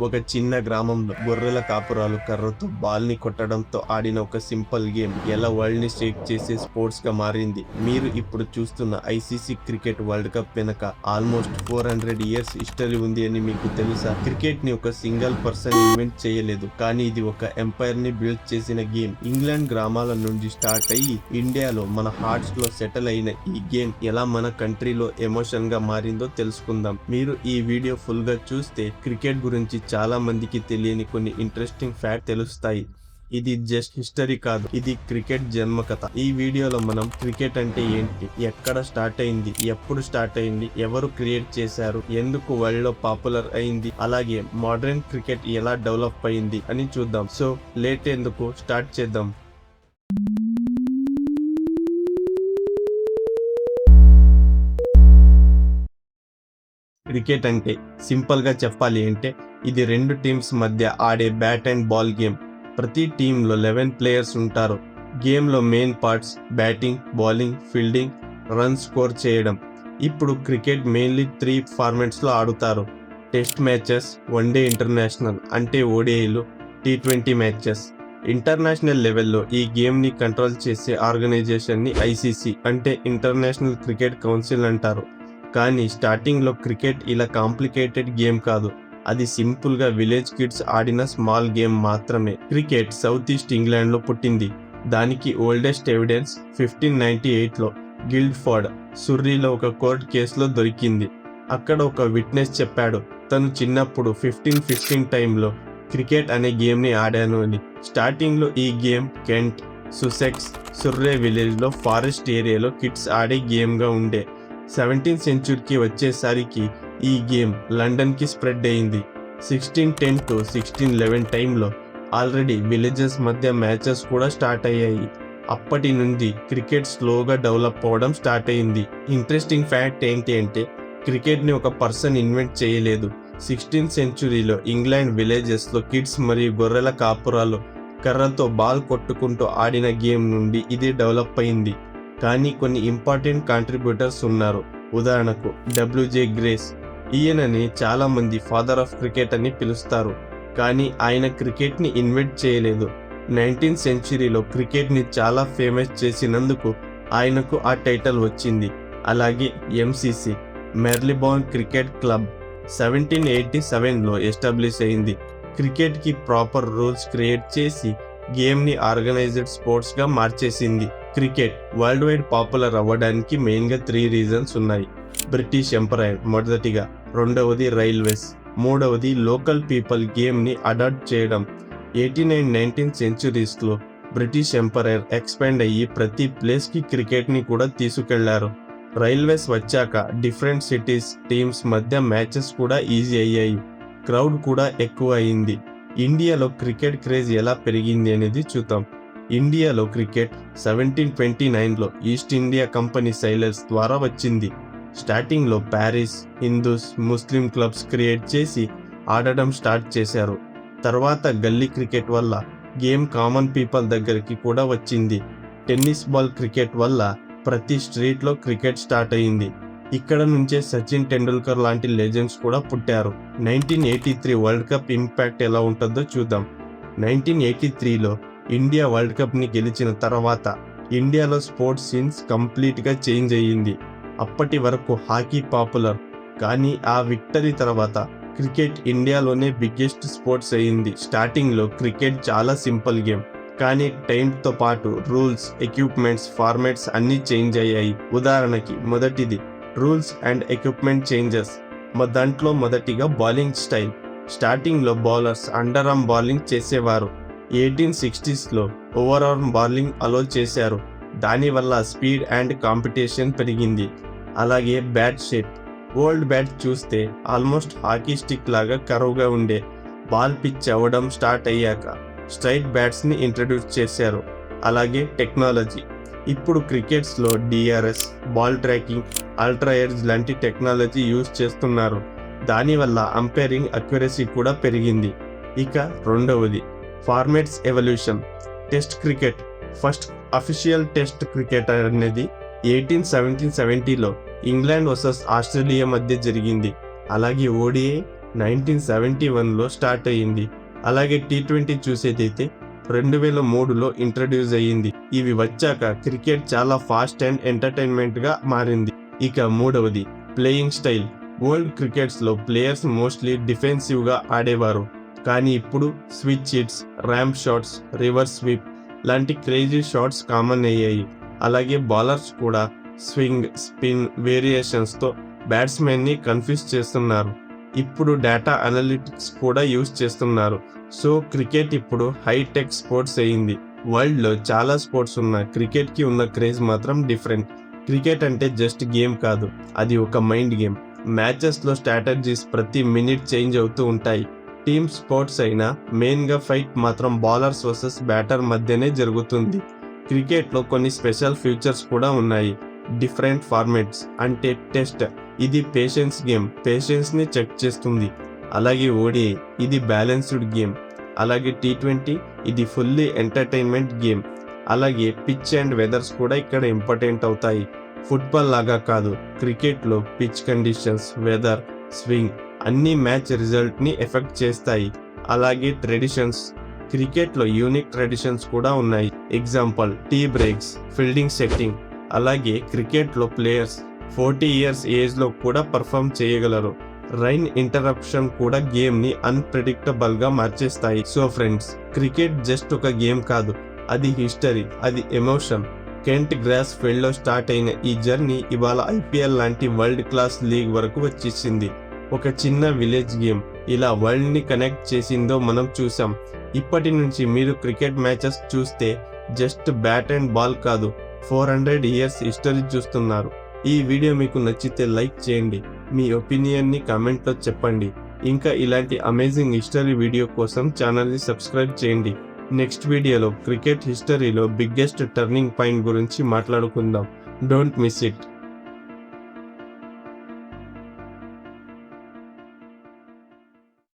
ఒక చిన్న గ్రామంలో గొర్రెల కాపురాలు కర్రతో బాల్ ని కొట్టడంతో ఆడిన ఒక సింపుల్ గేమ్ ఎలా వరల్డ్ ని షేక్ చేసే స్పోర్ట్స్ గా మారింది. మీరు ఇప్పుడు చూస్తున్న ఐసీసీ క్రికెట్ వరల్డ్ కప్ వెనక ఆల్మోస్ట్ 400 ఇయర్స్ హిస్టరీ ఉంది అని మీకు తెలుసా? క్రికెట్ ని ఒక సింగిల్ పర్సన్ ఇన్వెంట్ చేయలేదు, కానీ ఇది ఒక ఎంపైర్ ని బిల్డ్ చేసిన గేమ్. ఇంగ్లాండ్ గ్రామాల నుండి స్టార్ట్ అయ్యి ఇండియాలో మన హార్ట్స్ లో సెటిల్ అయిన ఈ గేమ్ ఎలా మన కంట్రీలో ఎమోషన్ గా మారిందో తెలుసుకుందాం. మీరు ఈ వీడియో ఫుల్ గా చూస్తే క్రికెట్ గురించి చాలా మందికి తెలియని కొన్ని ఇంట్రెస్టింగ్ ఫ్యాక్ట్ తెలుస్తాయి. ఇది జస్ట్ హిస్టరీ కాదు, ఇది క్రికెట్ జన్మ కథ. ఈ వీడియోలో మనం క్రికెట్ అంటే ఏంటి, ఎక్కడ స్టార్ట్ అయింది, ఎప్పుడు స్టార్ట్ అయింది, ఎవరు క్రియేట్ చేశారు, ఎందుకు వరల్డ్ లో పాపులర్ అయింది, అలాగే మోడర్న్ క్రికెట్ ఎలా డెవలప్ అయింది అని చూద్దాం. సో లేట్ ఎందుకు, స్టార్ట్ చేద్దాం. క్రికెట్ అంటే సింపుల్ గా చెప్పాలి అంటే ఇది రెండు టీమ్స్ మధ్య ఆడే బ్యాట్ అండ్ బాల్ గేమ్. ప్రతి టీంలో 11 ప్లేయర్స్ ఉంటారు. గేమ్ లో main parts batting, bowling, fielding, run score చేయడం. ఇప్పుడు క్రికెట్ మెయిన్లీ 3 ఫార్మాట్స్ లో ఆడుతారు: టెస్ట్ మ్యాచెస్, వన్డే ఇంటర్నేషనల్ అంటే ఓడిఐలు, T20 మ్యాచెస్. ఇంటర్నేషనల్ లెవెల్లో ఈ గేమ్ ని కంట్రోల్ చేసే ఆర్గనైజేషన్ ని ఐసీసీ అంటే ఇంటర్నేషనల్ క్రికెట్ కౌన్సిల్ అంటారు. కానీ స్టార్టింగ్ లో క్రికెట్ ఇలా కాంప్లికేటెడ్ గేమ్ కాదు. అది సింపుల్ గా విలేజ్ కిడ్స్ ఆడిన స్మాల్ గేమ్ మాత్రమే. క్రికెట్ సౌత్ ఈస్ట్ ఇంగ్లాండ్ లో పుట్టింది. దానికి ఓల్డెస్ట్ ఎవిడెన్స్ 1598 లో గిల్డ్ఫోర్డ్, సుర్రీలో ఒక కోర్ట్ కేసులో దొరికింది. అక్కడ ఒక విట్నెస్ చెప్పాడు తను చిన్నప్పుడు 1515 టైంలో క్రికెట్ అనే గేమ్ ని ఆడాను అని. స్టార్టింగ్ లో ఈ గేమ్ కెంట్, సుసెక్స్, సుర్రే విలేజ్ లో ఫారెస్ట్ ఏరియాలో కిడ్స్ ఆడే గేమ్ గా ఉండే. 17th సెంచురీకి వచ్చేసరికి ఈ గేమ్ లండన్ కి స్ప్రెడ్ అయింది. 1610 to 1611 టైంలో ఆల్రెడీ విలేజెస్ మధ్య మ్యాచెస్ కూడా స్టార్ట్ అయ్యాయి. అప్పటి నుండి క్రికెట్ స్లోగా డెవలప్ అవడం స్టార్ట్ అయింది. ఇంట్రెస్టింగ్ ఫ్యాక్ట్ ఏంటి అంటే క్రికెట్ ని ఒక పర్సన్ ఇన్వెంట్ చేయలేదు. 16th సెంచురీలో ఇంగ్లాండ్ విలేజెస్ లో కిడ్స్ మరియు గొర్రెల కాపురాలు కర్రతో బాల్ కొట్టుకుంటూ ఆడిన గేమ్ నుండి ఇది డెవలప్ అయింది. కానీ కొన్ని ఇంపార్టెంట్ కాంట్రిబ్యూటర్స్ ఉన్నారు. ఉదాహరణకు WJ గ్రేస్. ఈయనని చాలా మంది ఫాదర్ ఆఫ్ క్రికెట్ అని పిలుస్తారు, కానీ ఆయన క్రికెట్ ని ఇన్వెంట్ చేయలేదు. 19th సెంచురీలో క్రికెట్ ని చాలా ఫేమస్ చేసినందుకు ఆయనకు ఆ టైటిల్ వచ్చింది. అలాగే MCC మెర్లీబోర్న్ క్రికెట్ క్లబ్ 1787లో ఎస్టాబ్లిష్ అయింది. క్రికెట్ కి ప్రాపర్ రూల్స్ క్రియేట్ చేసి గేమ్ ని ఆర్గనైజ్డ్ స్పోర్ట్స్ గా మార్చేసింది. క్రికెట్ వరల్డ్ వైడ్ పాపులర్ అవ్వడానికి మెయిన్ గా 3 రీజన్స్ ఉన్నాయి. బ్రిటిష్ ఎంపైర్ మొదటిగా, రెండవది రైల్వేస్, మూడవది లోకల్ పీపుల్ గేమ్ ని అడాప్ట్ చేయడం. 18 and 19th సెంచురీస్ లో బ్రిటిష్ ఎంపైర్ ఎక్స్పాండ్ అయ్యి ప్రతి ప్లేస్ కి క్రికెట్ ని కూడా తీసుకెళ్లారు. రైల్వేస్ వచ్చాక డిఫరెంట్ సిటీస్ టీమ్స్ మధ్య మ్యాచెస్ కూడా ఈజీ అయ్యాయి. క్రౌడ్ కూడా ఎక్కువ అయింది. ఇండియాలో క్రికెట్ క్రేజ్ ఎలా పెరిగింది అనేది చూద్దాం. ఇండియాలో క్రికెట్ 1729లో ఈస్ట్ ఇండియా కంపెనీ సైలర్స్ ద్వారా వచ్చింది. స్టార్టింగ్ లో ప్యారిస్, హిందూస్, ముస్లిం క్లబ్స్ క్రియేట్ చేసి ఆడడం స్టార్ట్ చేశారు. తర్వాత గల్లీ క్రికెట్ వల్ల గేమ్ కామన్ పీపుల్ దగ్గరికి కూడా వచ్చింది. టెన్నిస్ బాల్ క్రికెట్ వల్ల ప్రతి స్ట్రీట్ లో క్రికెట్ స్టార్ట్ అయింది. ఇక్కడ నుంచే సచిన్ టెండూల్కర్ లాంటి లెజెండ్స్ కూడా పుట్టారు. 1983 వరల్డ్ కప్ ఇంపాక్ట్ ఎలా ఉంటుందో చూద్దాం. 1983లో ఇండియా వరల్డ్ కప్ ని గెలిచిన తర్వాత ఇండియాలో స్పోర్ట్స్ సీన్స్ కంప్లీట్ గా చేంజ్ అయ్యింది. అప్పటి వరకు హాకీ పాపులర్, కానీ ఆ విక్టరీ తర్వాత క్రికెట్ ఇండియాలోనే బిగ్గెస్ట్ స్పోర్ట్స్ అయ్యింది. స్టార్టింగ్ లో క్రికెట్ చాలా సింపుల్ గేమ్, కానీ టైంతో పాటు రూల్స్, ఎక్విప్మెంట్స్, ఫార్మాట్స్ అన్ని చేంజ్ అయ్యాయి. ఉదాహరణకి మొదటిది రూల్స్ అండ్ ఎక్విప్మెంట్ చేంజెస్. దాంట్లో మొదటిగా బౌలింగ్ స్టైల్. స్టార్టింగ్ లో బౌలర్స్ అండర్ ఆర్మ్ బౌలింగ్ చేసేవారు. 1860sలో ఓవర్ ఆర్మ్ బౌలింగ్ అలో చేశారు. దానివల్ల స్పీడ్ అండ్ కాంపిటీషన్ పెరిగింది. అలాగే బ్యాట్ షేప్. ఓల్డ్ బ్యాట్ చూస్తే ఆల్మోస్ట్ హాకీ స్టిక్ లాగా కరువుగా ఉండే. బాల్ పిచ్ అవ్వడం స్టార్ట్ అయ్యాక స్ట్రైట్ బ్యాట్స్ ని ఇంట్రడ్యూస్ చేశారు. అలాగే టెక్నాలజీ. ఇప్పుడు క్రికెట్స్ లో DRS, ball tracking, ultra edge లాంటి టెక్నాలజీ యూజ్ చేస్తున్నారు. దానివల్ల అంపైరింగ్ అక్యురసీ కూడా పెరిగింది. ఇక రెండవది formats evolution. Test cricket. First official test cricket అనేది 1770లో ఇంగ్లాండ్ వర్సెస్ ఆస్ట్రేలియా మధ్య జరిగింది. అలాగే ODI, 1971లో స్టార్ట్ అయ్యింది. అలాగే T20 చూసేదైతే 2003లో ఇంట్రడ్యూస్ అయ్యింది. ఇవి వచ్చాక క్రికెట్ చాలా ఫాస్ట్ అండ్ ఎంటర్టైన్మెంట్గా మారింది. ఇక మూడవది ప్లేయింగ్ స్టైల్. వరల్డ్ క్రికెట్స్లో ప్లేయర్స్ మోస్ట్లీ డిఫెన్సివ్గా ఆడేవారు. కానీ ఇప్పుడు switch hits, ramp shots, reverse sweep లాంటి క్రేజీ షాట్స్ కామన్ అయ్యాయి. అలాగే బౌలర్స్ కూడా స్వింగ్, స్పిన్ వేరియేషన్స్తో బ్యాట్స్మెన్ని కన్ఫ్యూజ్ చేస్తున్నారు. ఇప్పుడు డేటా అనలిటిక్స్ కూడా యూజ్ చేస్తున్నారు. సో క్రికెట్ ఇప్పుడు హైటెక్ స్పోర్ట్స్ అయింది. వరల్డ్లో చాలా స్పోర్ట్స్ ఉన్న క్రికెట్కి ఉన్న క్రేజ్ మాత్రం డిఫరెంట్. క్రికెట్ అంటే జస్ట్ గేమ్ కాదు, అది ఒక మైండ్ గేమ్. మ్యాచెస్లో స్ట్రాటజీస్ ప్రతి మినిట్ చేంజ్ అవుతూ ఉంటాయి. టీమ్ స్పోర్ట్స్ అయినా మెయిన్గా ఫైట్ మాత్రం బౌలర్స్ వర్సెస్ బ్యాటర్ మధ్యనే జరుగుతుంది. క్రికెట్లో కొన్ని స్పెషల్ ఫీచర్స్ కూడా ఉన్నాయి. డిఫరెంట్ ఫార్మాట్స్ అంటే టెస్ట్, ఇది పేషెన్స్ గేమ్, పేషెన్స్ని చెక్ చేస్తుంది. అలాగే ODI, ఇది బ్యాలెన్స్డ్ గేమ్. అలాగే T20, ఇది ఫుల్లీ ఎంటర్టైన్మెంట్ గేమ్. అలాగే పిచ్ అండ్ వెదర్స్ కూడా ఇక్కడ ఇంపార్టెంట్ అవుతాయి. ఫుట్బాల్ లాగా కాదు, క్రికెట్లో పిచ్ కండిషన్స్, వెదర్, స్వింగ్ అన్ని మ్యాచ్ రిజల్ట్ని ఎఫెక్ట్ చేస్తాయి. అలాగే ట్రెడిషన్స్, క్రికెట్లో యూనిక్ ట్రెడిషన్స్ కూడా ఉన్నాయి. Example tea breaks, fielding setting. అలాగే క్రికెట్లో ప్లేయర్స్ 40 ఇయర్స్ ఏజ్లో కూడా పర్ఫామ్ చేయగలరు. రైన్ ఇంటరప్షన్ కూడా గేమ్ని అన్ప్రెడిక్టబుల్గా మార్చేస్తాయి. సో ఫ్రెండ్స్, క్రికెట్ జస్ట్ ఒక గేమ్ కాదు, అది హిస్టరీ, అది ఎమోషన్. కెంట్ గ్రాస్ ఫీల్డ్లో స్టార్ట్ అయిన ఈ జర్నీ ఇవాళ IPL లాంటి వరల్డ్ క్లాస్ లీగ్ వరకు వచ్చేసింది. ఒక చిన్న విలేజ్ గేమ్ ఇలా వరల్డ్ని కనెక్ట్ చేసిందో మనం చూసాం. ఇప్పటి నుంచి మీరు క్రికెట్ మ్యాచెస్ చూస్తే జస్ట్ బ్యాట్ అండ్ బాల్ కాదు, 400 ఇయర్స్ హిస్టరీ చూస్తున్నారు. ఈ వీడియో మీకు నచ్చితే లైక్ చేయండి, మీ ఒపీనియన్ని కామెంట్లో చెప్పండి. ఇంకా ఇలాంటి అమేజింగ్ హిస్టరీ వీడియో కోసం ఛానల్ని సబ్స్క్రైబ్ చేయండి. నెక్స్ట్ వీడియోలో క్రికెట్ హిస్టరీలో బిగ్గెస్ట్ టర్నింగ్ పాయింట్ గురించి మాట్లాడుకుందాం. Don't miss it.